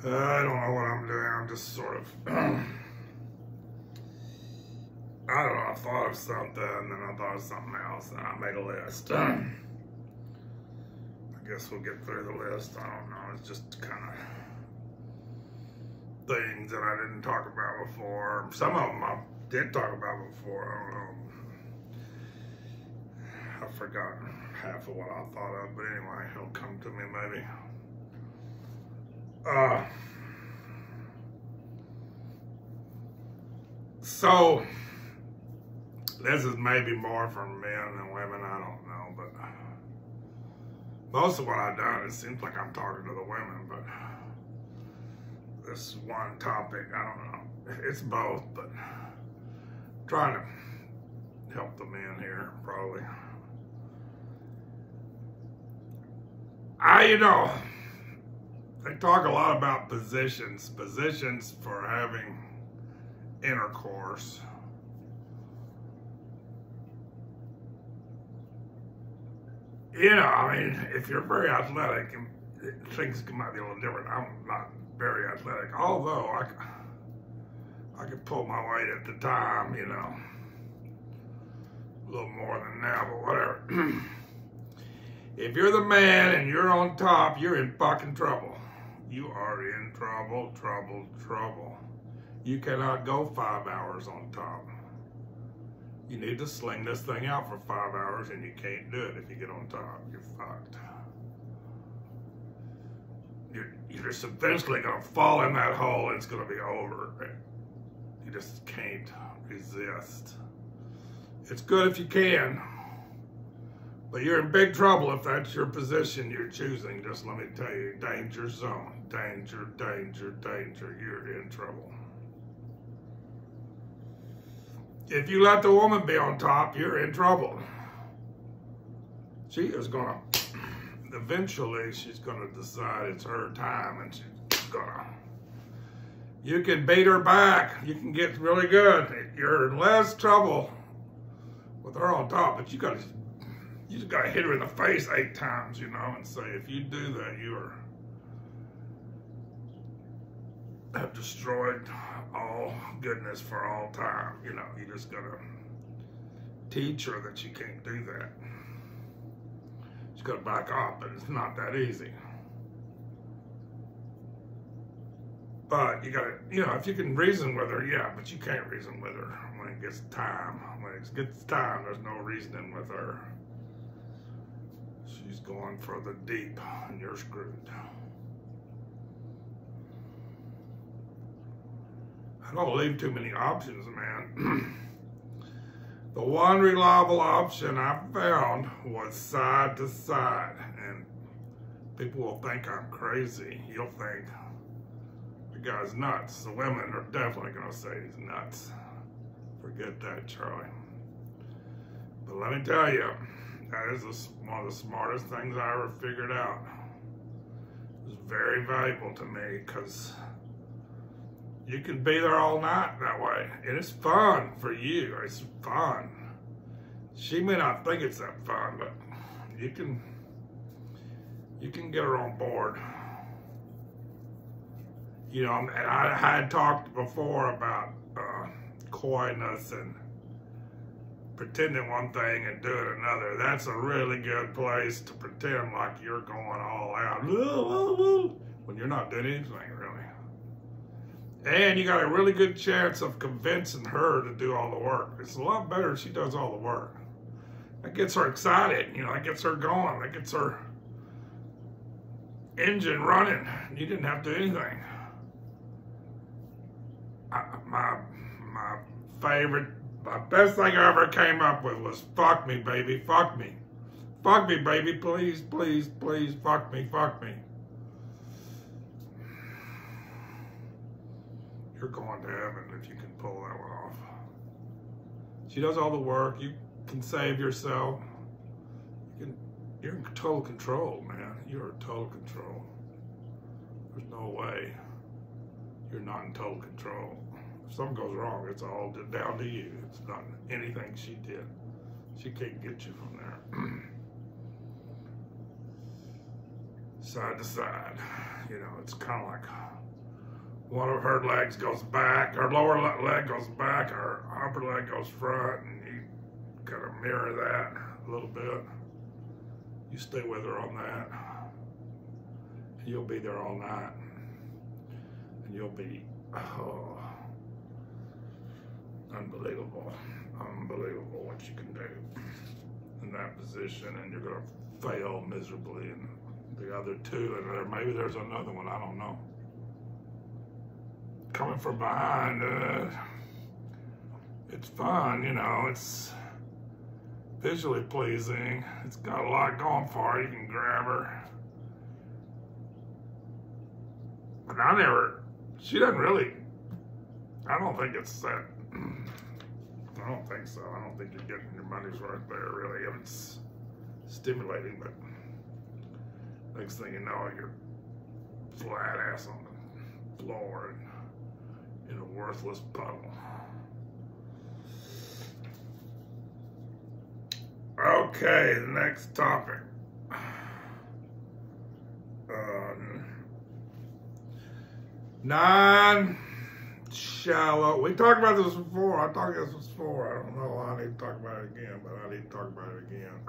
I don't know what I'm doing. I'm just sort of, I don't know, I thought of something, and then I thought of something else, and I made a list. I guess we'll get through the list. I don't know. It's just kind of things that I didn't talk about before. Some of them I did talk about before. I don't know. I've forgotten half of what I thought of, but anyway, it'll come to me maybe. So this is maybe more for men than women, I don't know, but most of what I've done, it seems like I'm talking to the women, but this one topic, I don't know, it's both, but I'm trying to help the men here, probably. They talk a lot about positions for having intercourse. I mean, if you're very athletic, things might be a little different. I'm not very athletic, although I could pull my weight at the time, a little more than now, but whatever. If you're the man and you're on top, you're in fucking trouble. You are in trouble. You cannot go 5 hours on top. You need to sling this thing out for 5 hours, and you can't do it if you get on top. You're fucked. You're just eventually gonna fall in that hole and it's gonna be over. You just can't resist. It's good if you can, but you're in big trouble if that's your position you're choosing. Just let me tell you, danger zone. Danger. You're in trouble. If you let the woman be on top, you're in trouble. Eventually she's gonna decide it's her time, and you can beat her back. You can get really good. You're in less trouble with her on top, but you just gotta hit her in the face 8 times, and say, if you do that, have destroyed all goodness for all time. You just gotta teach her that you can't do that. She's gotta back off, but it's not that easy. But you gotta, if you can reason with her, yeah, but you can't reason with her when it gets time. When it gets time, there's no reasoning with her. She's going for the deep, and you're screwed. I don't leave too many options, man. The one reliable option I found was side to side, and people will think I'm crazy. You'll think the guy's nuts. The women are definitely gonna say he's nuts. Forget that, Charlie. But let me tell you, that is one of the smartest things I ever figured out. It was very valuable to me, because you can be there all night that way. And it's fun for you. It's fun. She may not think it's that fun, but you can get her on board. And I had talked before about coyness and pretending one thing and doing another. That's a really good place to pretend like you're going all out when you're not doing anything, really. And you got a really good chance of convincing her to do all the work. It's a lot better if she does all the work. That gets her excited, that gets her going, that gets her engine running. You didn't have to do anything. My best thing I ever came up with was, fuck me, baby, fuck me. Fuck me, baby, please, please, please, fuck me, fuck me. You're going to heaven if you can pull that one off. She does all the work. You can save yourself. You're in total control, man. You're in total control. There's no way you're not in total control. If something goes wrong, it's all down to you. It's not anything she did. She can't get you from there. Side to side. It's kind of like one of her legs goes back, her lower leg goes back, her upper leg goes front, and you kind of mirror that a little bit. You stay with her on that, and you'll be there all night, and you'll be, oh, unbelievable what you can do in that position, and you're gonna fail miserably in the other two, and maybe there's another one, I don't know. Coming from behind, it's fun, you know, it's visually pleasing. It's got a lot going for it. You can grab her. But she doesn't really, I don't think it's that, I don't think so. I don't think you're getting your money's worth there, really. It's stimulating, but next thing you know, you're flat ass on the floor and in a worthless puddle. Okay, the next topic. Non-shallow. We talked about this before. I talked about this before. I don't know. I need to talk about it again, but I need to talk about it again.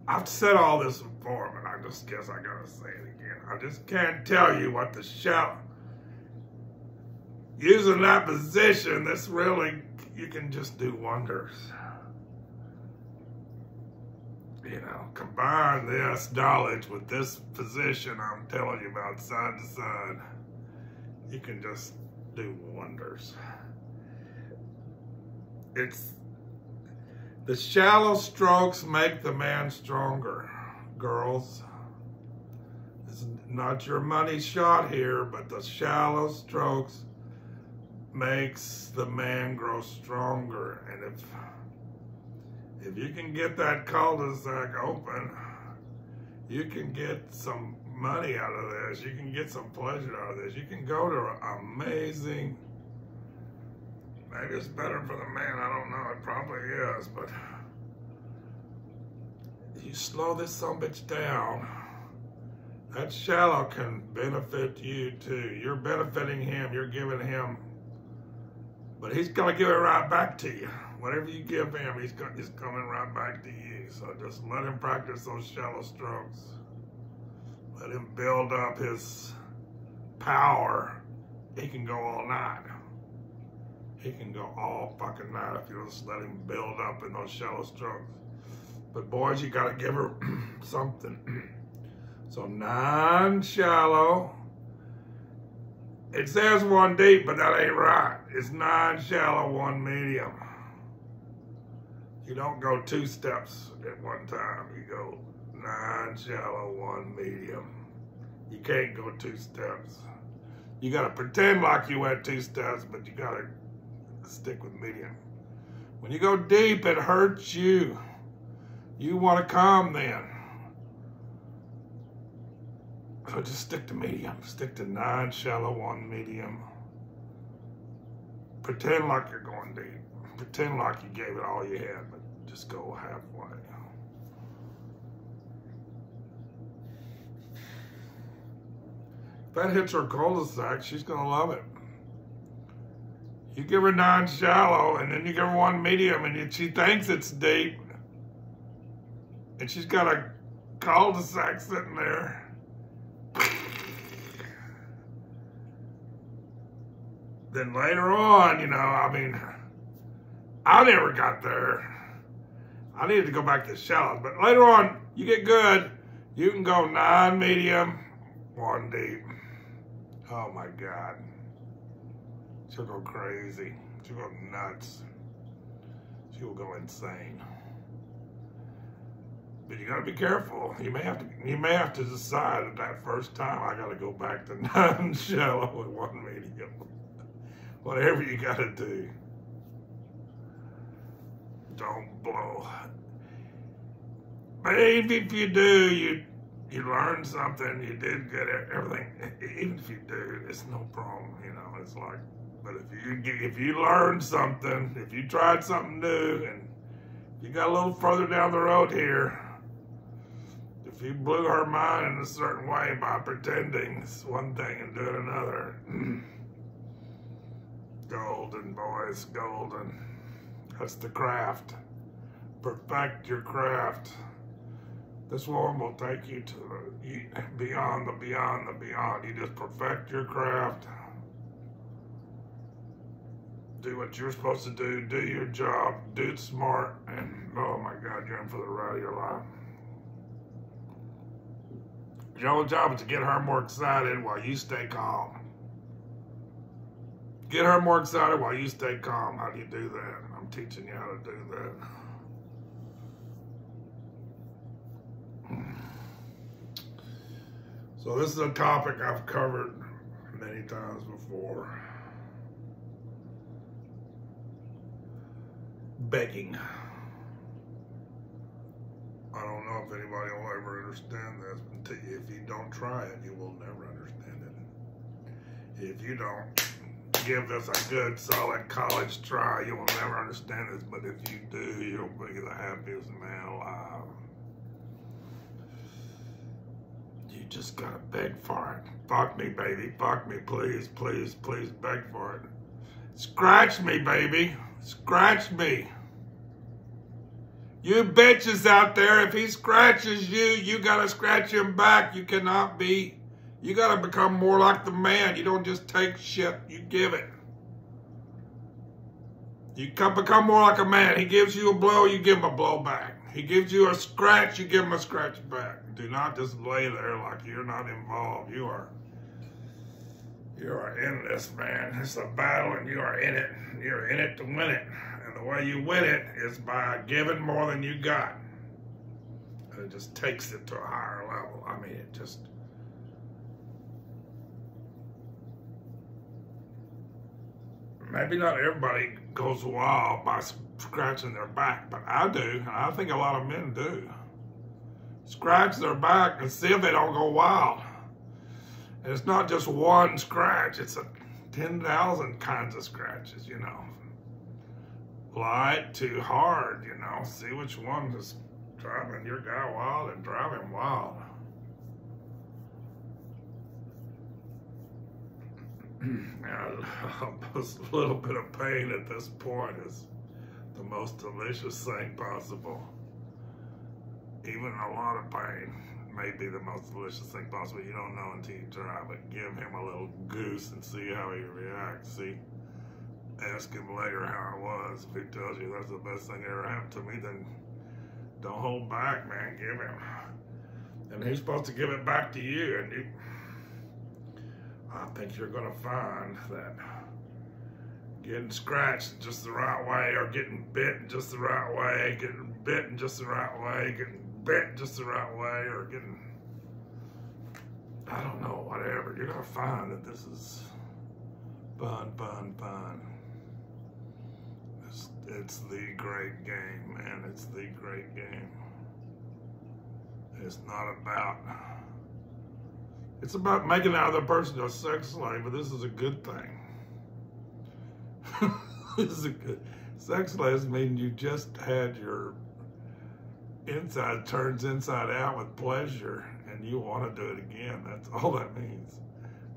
I've said all this before, but I just guess I gotta say it again. I just can't tell you what the shallow. Using that position, this really, you can just do wonders. You know, combine this knowledge with this position I'm telling you about side to side, you can just do wonders. The shallow strokes make the man stronger, girls. It's not your money shot here, but the shallow strokes makes the man grow stronger. And if you can get that cul-de-sac open, you can get some money out of this. You can get some pleasure out of this. You can go to an amazing, maybe it's better for the man, I don't know, it probably is, but you slow this sumbitch down, that shallow can benefit you too. You're benefiting him, you're giving him, but he's gonna give it right back to you. Whatever you give him, he's coming right back to you. So just let him practice those shallow strokes. Let him build up his power. He can go all night. He can go all fucking night if you just let him build up in those shallow strokes. But boys, you gotta give her something. So non-shallow. It says one deep, but that ain't right. It's non-shallow, one medium. You don't go 2 steps at one time. You go non-shallow, one medium. You can't go 2 steps. You gotta pretend like you went 2 steps, but you gotta stick with medium. When you go deep, it hurts you. You want to come then. So just stick to medium. Stick to non-shallow, one medium. Pretend like you're going deep. Pretend like you gave it all you had, but just go halfway. If that hits her cul-de-sac, she's going to love it. You give her non-shallow, and then you give her one medium, and she thinks it's deep. And she's got a cul-de-sac sitting there. Then later on, you know, I mean, I never got there. I needed to go back to shallow. But later on, you get good, you can go non-medium, one deep. Oh my God. She'll go crazy. She'll go nuts. She will go insane. But you gotta be careful. You may have to decide at that first time, I gotta go back to non-shallow with one medium. Whatever you gotta do. Don't blow. But even if you do, you learn something, you did get everything. Even if you do, it's no problem, you know, it's like, but if you learned something, if you tried something new, and you got a little further down the road here, If you blew her mind in a certain way by pretending it's one thing and doing another, golden, boys, golden. That's the craft. Perfect your craft. This woman will take you to beyond the beyond the beyond. You just perfect your craft. Do what you're supposed to do. Do your job. Do it smart. And oh my God, you're in for the ride of your life. Your whole job is to get her more excited while you stay calm. Get her more excited while you stay calm. How do you do that? I'm teaching you how to do that. So this is a topic I've covered many times before. Begging. I don't know if anybody will ever understand this, but if you don't try it, you will never understand it. If you don't give this a good, solid college try, you will never understand this, but if you do, you'll be the happiest man alive. You just gotta beg for it. Fuck me, baby. Fuck me, please, please, please beg for it. Scratch me, baby. Scratch me. You bitches out there, if he scratches you, you gotta scratch him back. You cannot be, you gotta become more like the man. You don't just take shit, you give it. You become more like a man. He gives you a blow, you give him a blow back. He gives you a scratch, you give him a scratch back. Do not just lay there like you're not involved. You are in this, man. It's a battle and you are in it. You're in it to win it. And the way you win it is by giving more than you got. And it just takes it to a higher level. I mean, it just... Maybe not everybody goes wild by scratching their back, but I do, and I think a lot of men do. Scratch their back and see if they don't go wild. And it's not just one scratch, it's 10,000 kinds of scratches, you know. Light to hard, you know. See which one is driving your guy wild and drive him wild. A little bit of pain at this point is the most delicious thing possible. Even a lot of pain may be the most delicious thing possible. You don't know until you try, but give him a little goose and see how he reacts. See, ask him later how it was. If he tells you that's the best thing that ever happened to me, then don't hold back, man. Give him. And he's supposed to give it back to you. And I think you're going to find that getting scratched just the right way, or getting bit just the right way, getting bit just the right way, getting bit just the right way, or getting, I don't know, whatever. You're going to find that this is fun, fun, fun. It's the great game, man. It's the great game. It's not about... It's about making the other person a sex slave, but this is a good thing. This is a good... Sex slaves mean you just had your inside turns inside out with pleasure, and you want to do it again. That's all that means.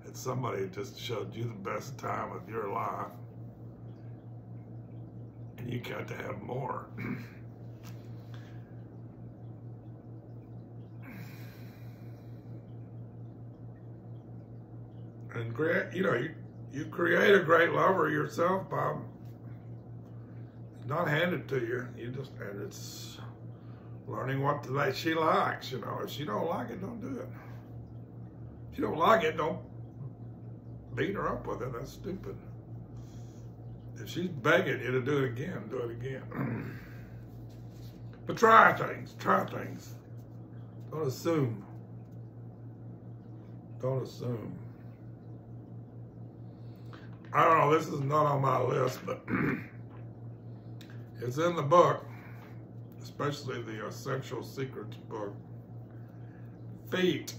It's somebody who just showed you the best time of your life, and you got to have more. And you know, you create a great lover yourself, Bob. It's not handed to you. And it's learning what she likes. You know, if she don't like it, don't do it. If you don't like it, don't beat her up with it. That's stupid. If she's begging you to do it again, do it again. But try things. Try things. Don't assume. Don't assume. I don't know, this is not on my list, but it's in the book, especially the Essential Secrets book. Feet